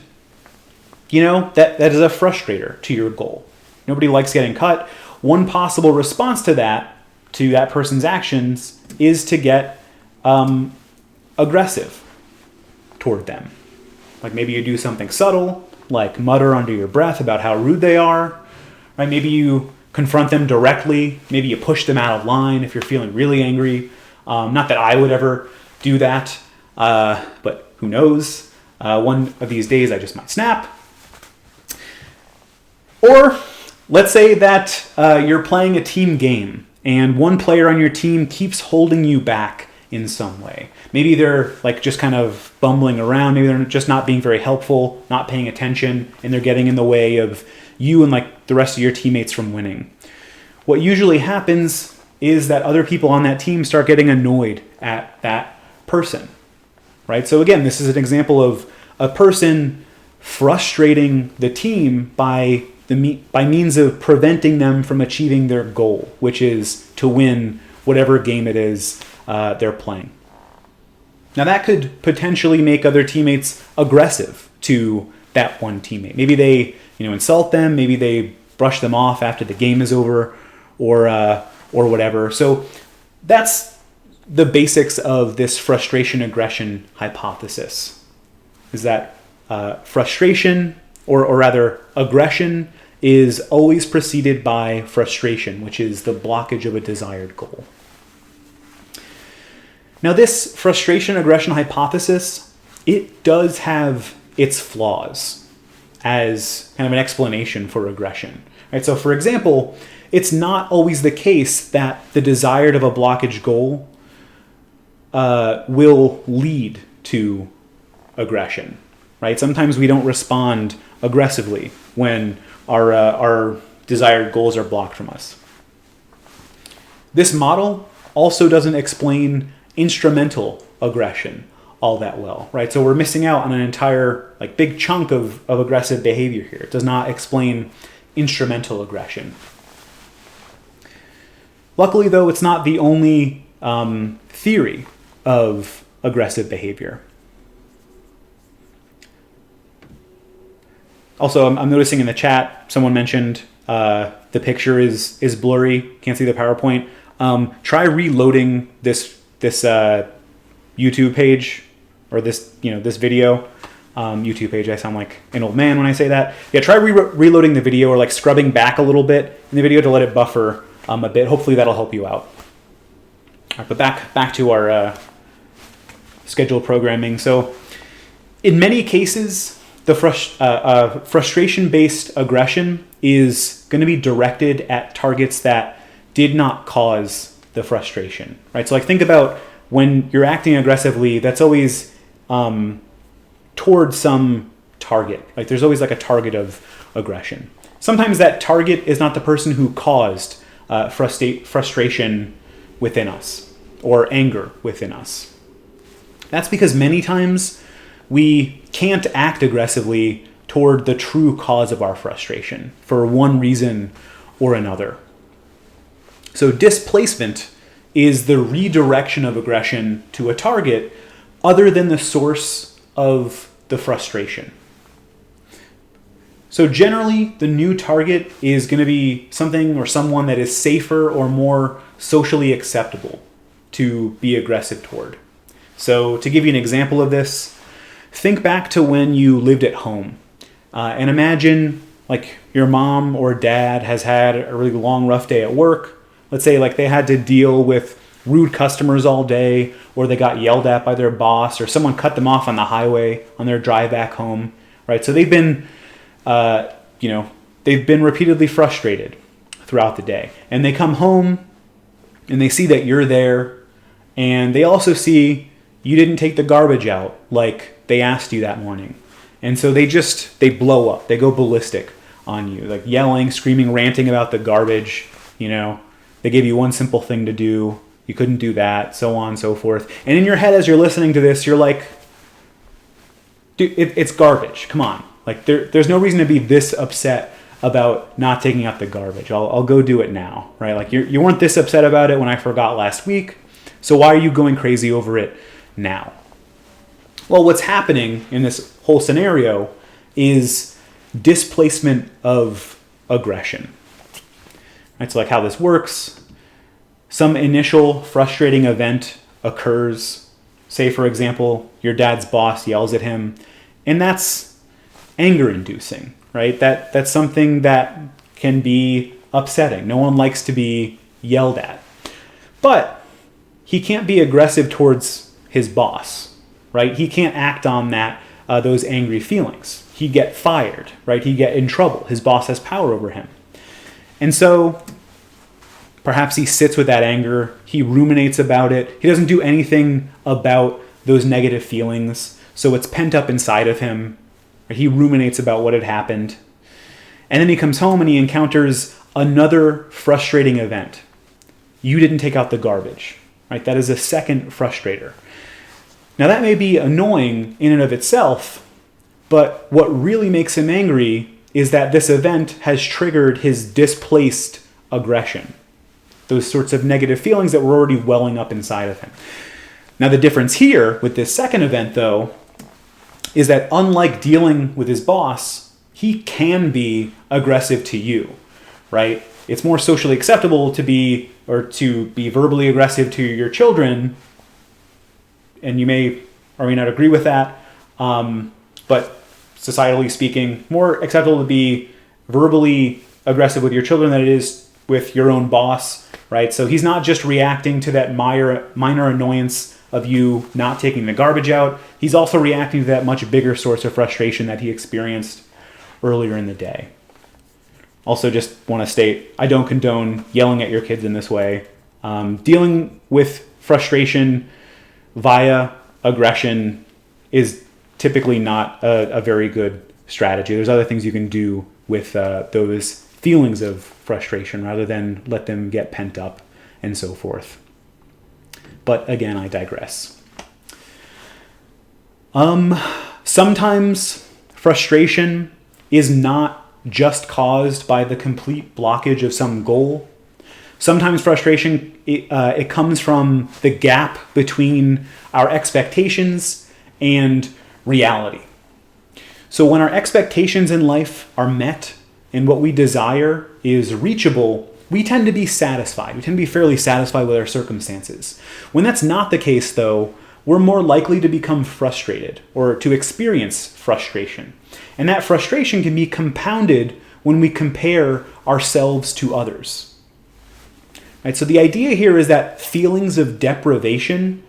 that is a frustrator to your goal. Nobody likes getting cut. One possible response to that person's actions, is to get aggressive toward them. Like maybe you do something subtle, like mutter under your breath about how rude they are, right? Maybe you confront them directly. Maybe you push them out of line if you're feeling really angry. Not that I would ever do that, but who knows? One of these days I just might snap. Or let's say that you're playing a team game and one player on your team keeps holding you back in some way. Maybe they're like just kind of bumbling around. Maybe they're just not being very helpful, not paying attention, and they're getting in the way of you and like the rest of your teammates from winning. What usually happens is that other people on that team start getting annoyed at that person, right? So again, this is an example of a person frustrating the team by means of preventing them from achieving their goal, which is to win whatever game it is they're playing. Now that could potentially make other teammates aggressive to that one teammate. Maybe they, insult them. Maybe they brush them off after the game is over, or whatever. So that's the basics of this frustration-aggression hypothesis. Is that frustration, or rather aggression, is always preceded by frustration, which is the blockage of a desired goal. Now this frustration-aggression hypothesis, it does have its flaws as kind of an explanation for aggression. Right? So for example, it's not always the case that the desired of a blockage goal will lead to aggression. Right? Sometimes we don't respond aggressively when our desired goals are blocked from us. This model also doesn't explain instrumental aggression all that well, right? So we're missing out on an entire big chunk of aggressive behavior here. It does not explain instrumental aggression. Luckily, though, it's not the only theory of aggressive behavior. Also, I'm noticing in the chat, someone mentioned the picture is blurry. Can't see the PowerPoint. Try reloading this YouTube page, or this video. YouTube page. I sound like an old man when I say that. Yeah, try reloading the video, or scrubbing back a little bit in the video to let it buffer a bit. Hopefully that'll help you out. All right, but back to our scheduled programming. So in many cases, the frustration-based aggression is going to be directed at targets that did not cause the frustration, right? So think about when you're acting aggressively, that's always towards some target. There's always a target of aggression. Sometimes that target is not the person who caused frustration within us or anger within us. That's because many times we can't act aggressively toward the true cause of our frustration for one reason or another. So displacement is the redirection of aggression to a target other than the source of the frustration. So generally, the new target is going to be something or someone that is safer or more socially acceptable to be aggressive toward. So to give you an example of this, think back to when you lived at home and imagine your mom or dad has had a really long, rough day at work. Let's say they had to deal with rude customers all day, or they got yelled at by their boss, or someone cut them off on the highway on their drive back home, right? So they've been repeatedly frustrated throughout the day. And they come home and they see that you're there, and they also see you didn't take the garbage out like they asked you that morning. And so they blow up. They go ballistic on you, yelling, screaming, ranting about the garbage. They gave you one simple thing to do. You couldn't do that, so on and so forth. And in your head, as you're listening to this, you're like, dude, it's garbage. Come on. There's no reason to be this upset about not taking out the garbage. I'll go do it now, right? You weren't this upset about it when I forgot last week. So why are you going crazy over it now? Well, what's happening in this whole scenario is displacement of aggression. Right? So how this works, some initial frustrating event occurs. Say, for example, your dad's boss yells at him, and that's anger-inducing, right? That's something that can be upsetting. No one likes to be yelled at. But he can't be aggressive towards his boss, right? He can't act on those angry feelings. He'd get fired, right? He'd get in trouble. His boss has power over him. And so perhaps he sits with that anger. He ruminates about it. He doesn't do anything about those negative feelings. So it's pent up inside of him. He ruminates about what had happened. And then he comes home and he encounters another frustrating event. You didn't take out the garbage, right? That is a second frustrator. Now that may be annoying in and of itself, but what really makes him angry is that this event has triggered his displaced aggression. Those sorts of negative feelings that were already welling up inside of him. Now the difference here with this second event, though, is that unlike dealing with his boss, he can be aggressive to you, right? It's more socially acceptable to be verbally aggressive to your children, and you may or may not agree with that, but societally speaking, more acceptable to be verbally aggressive with your children than it is with your own boss, right? So he's not just reacting to that minor annoyance of you not taking the garbage out. He's also reacting to that much bigger source of frustration that he experienced earlier in the day. Also, just want to state, I don't condone yelling at your kids in this way. Dealing with frustration via aggression is typically not a very good strategy. There's other things you can do with those feelings of frustration rather than let them get pent up and so forth. But again, I digress. Sometimes frustration is not just caused by the complete blockage of some goal. Sometimes frustration, it comes from the gap between our expectations and reality. So when our expectations in life are met and what we desire is reachable, we tend to be satisfied. We tend to be fairly satisfied with our circumstances. When that's not the case, though, we're more likely to become frustrated or to experience frustration. And that frustration can be compounded when we compare ourselves to others. Right? So the idea here is that feelings of deprivation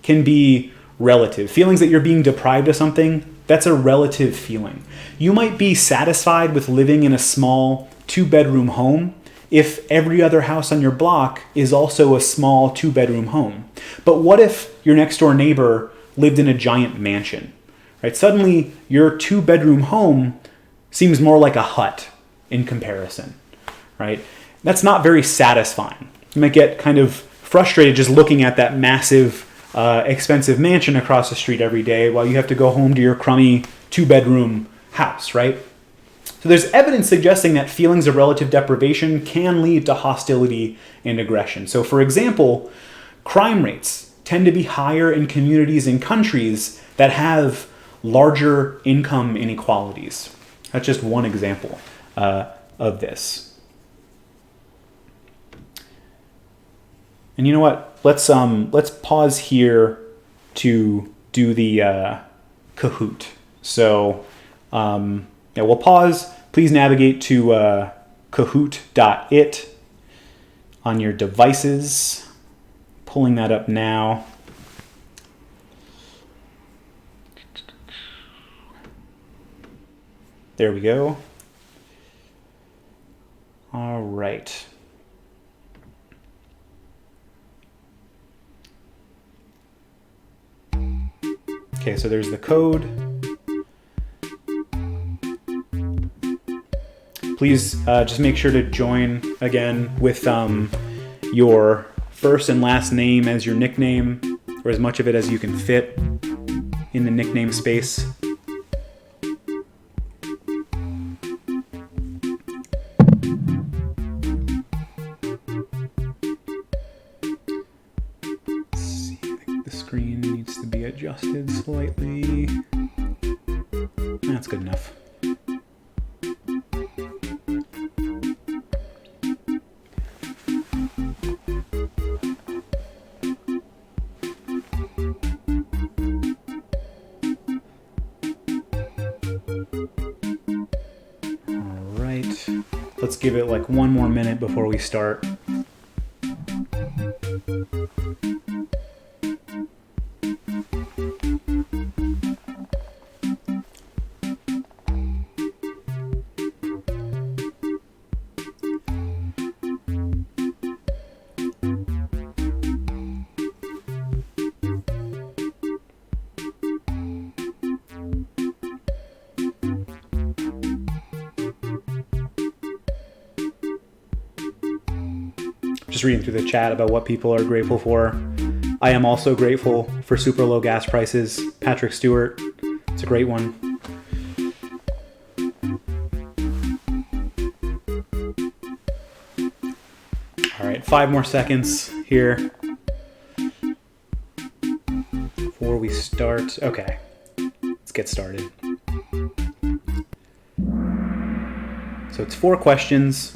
can be relative. Feelings that you're being deprived of something, that's a relative feeling. You might be satisfied with living in a small 2-bedroom home if every other house on your block is also a small 2-bedroom home. But what if your next door neighbor lived in a giant mansion? Right? Suddenly, your 2-bedroom home seems more like a hut in comparison. Right? That's not very satisfying. You might get kind of frustrated just looking at that massive, expensive mansion across the street every day while you have to go home to your crummy 2-bedroom house, right? So there's evidence suggesting that feelings of relative deprivation can lead to hostility and aggression. So for example, crime rates tend to be higher in communities and countries that have larger income inequalities. That's just one example of this. And you know what? Let's pause here to do the Kahoot. So we'll pause. Please navigate to kahoot.it on your devices. Pulling that up now. There we go. All right. Okay, so there's the code. Please just make sure to join again with your first and last name as your nickname, or as much of it as you can fit in the nickname space. Screen needs to be adjusted slightly. That's good enough. All right. Let's give it like one more minute before we start. Just reading through the chat about what people are grateful for. I am also grateful for super low gas prices. Patrick Stewart, it's a great one. All right, 5 more seconds here before we start. Okay, let's get started. So it's 4 questions.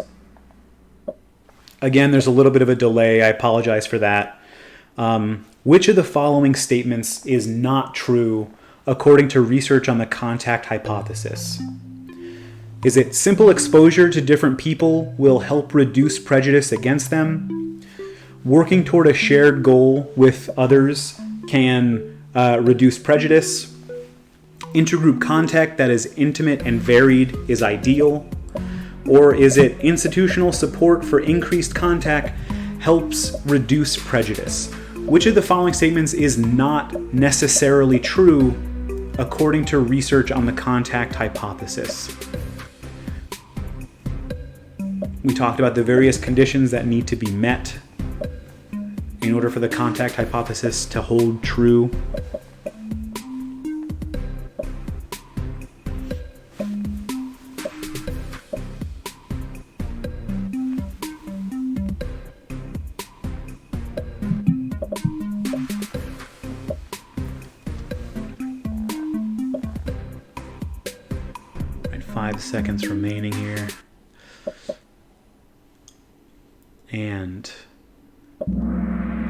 Again, there's a little bit of a delay. I apologize for that. Which of the following statements is not true according to research on the contact hypothesis? Is it simple exposure to different people will help reduce prejudice against them? Working toward a shared goal with others can reduce prejudice? Intergroup contact that is intimate and varied is ideal? Or is it institutional support for increased contact helps reduce prejudice? Which of the following statements is not necessarily true according to research on the contact hypothesis? We talked about the various conditions that need to be met in order for the contact hypothesis to hold true. Right, 5 seconds remaining here. And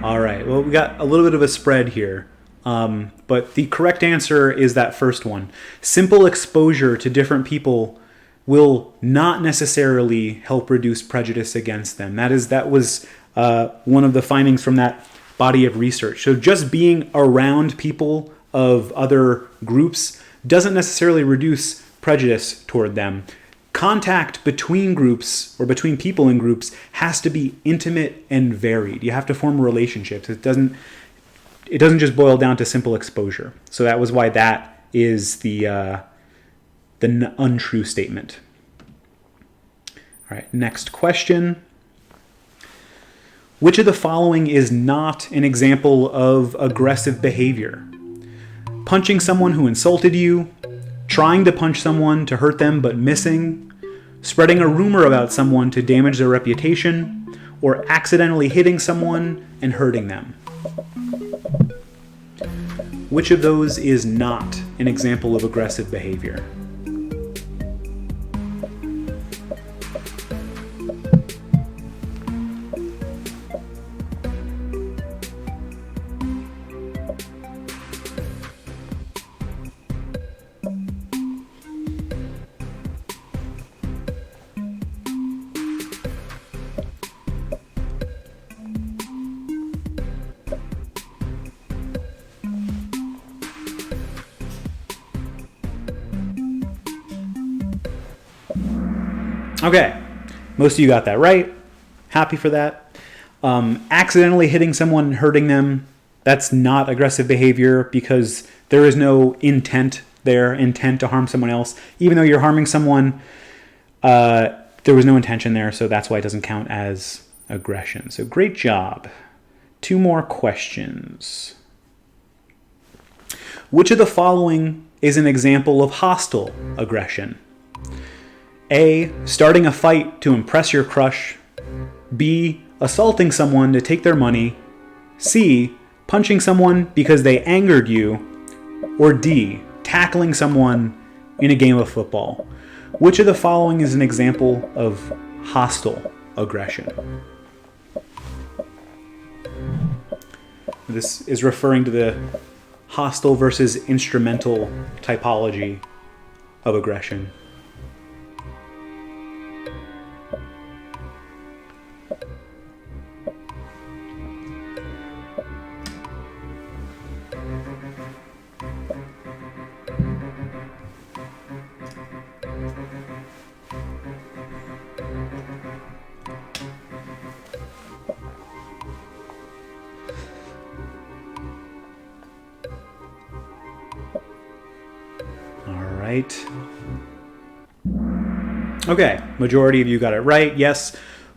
all right, well, we got a little bit of a spread here, but the correct answer is that first one. Simple exposure to different people will not necessarily help reduce prejudice against them. That was one of the findings from that body of research. So just being around people of other groups doesn't necessarily reduce prejudice toward them. Contact between groups or between people in groups has to be intimate and varied. You have to form relationships. It doesn't just boil down to simple exposure. So that was why that is the untrue statement. All right, next question. Which of the following is not an example of aggressive behavior? Punching someone who insulted you, trying to punch someone to hurt them but missing, spreading a rumor about someone to damage their reputation, or accidentally hitting someone and hurting them. Which of those is not an example of aggressive behavior? Okay, most of you got that right. Happy for that. Accidentally hitting someone and hurting them, that's not aggressive behavior because there is no intent to harm someone else. Even though you're harming someone, there was no intention there, so that's why it doesn't count as aggression. So great job. 2 more questions. Which of the following is an example of hostile aggression? A, starting a fight to impress your crush. B, assaulting someone to take their money. C, punching someone because they angered you. Or D, tackling someone in a game of football. Which of the following is an example of hostile aggression? This is referring to the hostile versus instrumental typology of aggression. right. Okay, majority of you got it right. Yes,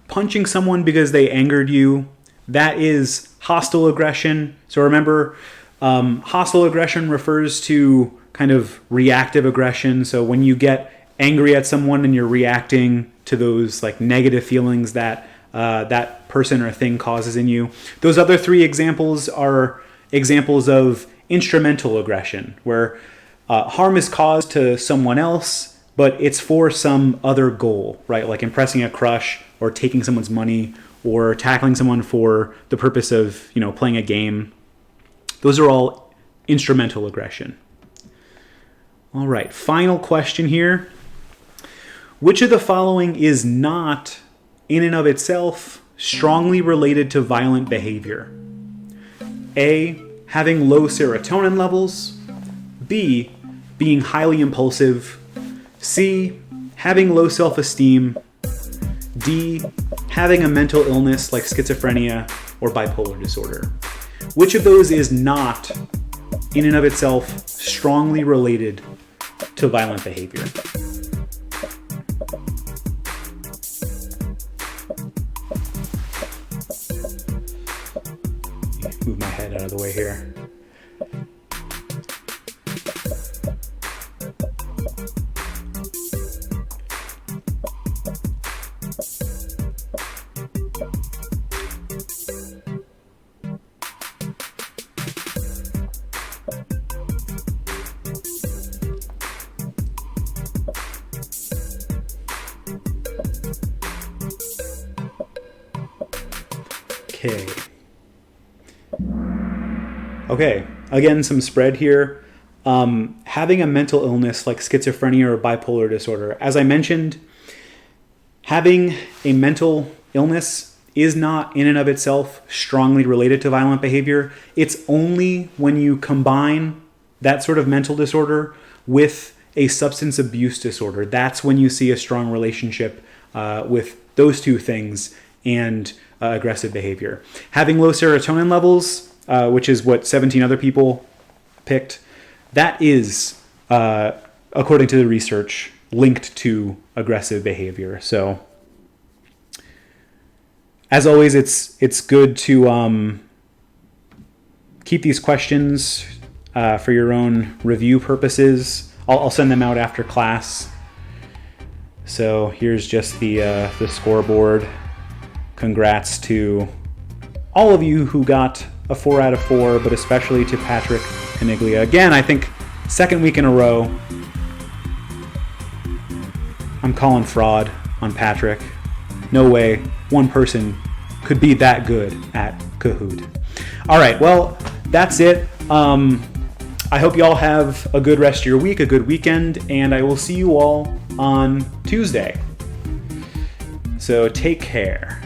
punching someone because they angered you, that is hostile aggression. So remember, hostile aggression refers to kind of reactive aggression. So when you get angry at someone and you're reacting to those like negative feelings that that person or thing causes in you. Those other three examples are examples of instrumental aggression, where harm is caused to someone else, but it's for some other goal, right? Like impressing a crush or taking someone's money or tackling someone for the purpose of, playing a game. Those are all instrumental aggression. All right, final question here. Which of the following is not, in and of itself, strongly related to violent behavior? A, having low serotonin levels. B, being highly impulsive. C, having low self-esteem. D, having a mental illness like schizophrenia or bipolar disorder. Which of those is not, in and of itself, strongly related to violent behavior? Move my head out of the way here. Okay, again, some spread here. Having a mental illness like schizophrenia or bipolar disorder. As I mentioned, having a mental illness is not in and of itself strongly related to violent behavior. It's only when you combine that sort of mental disorder with a substance abuse disorder. That's when you see a strong relationship with those two things and aggressive behavior. Having low serotonin levels, which is what 17 other people picked, that is, according to the research, linked to aggressive behavior. So, as always, it's good to keep these questions for your own review purposes. I'll send them out after class. So here's just the scoreboard. Congrats to all of you who got a 4 out of 4, but especially to Patrick Caniglia. Again, I think second week in a row, I'm calling fraud on Patrick. No way one person could be that good at Kahoot. All right, well, that's it. I hope you all have a good rest of your week, a good weekend, and I will see you all on Tuesday. So take care.